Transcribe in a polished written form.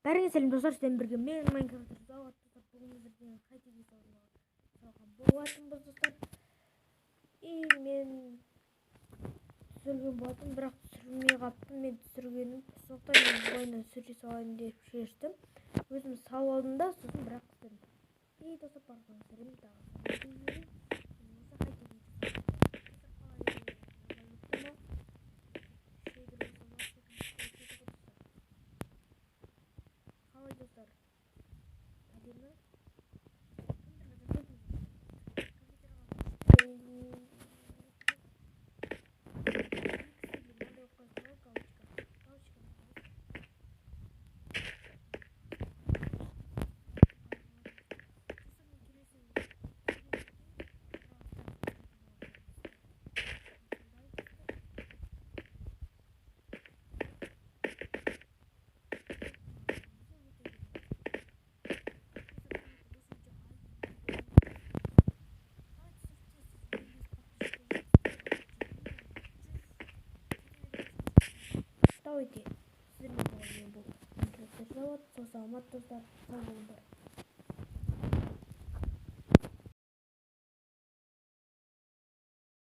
Бәріңе сәлем достар, сіздермен бірге мен Майнкрафт жасауға бүгін сіздермен қайтеді салуға болатынбыз достар. Мен түсірген болатын, бірақ түсірмей қаптым. Мен түсіргенім сондықтан мен бойына түсіре салайын деп шештім. Өзім салып алдым да, сосын бірақ түсірдім. Достар, барлығына сәлем тағы. Dostlar, әдемі Давайте сіздермен болған бұл Саламат достар, сау болыңдар.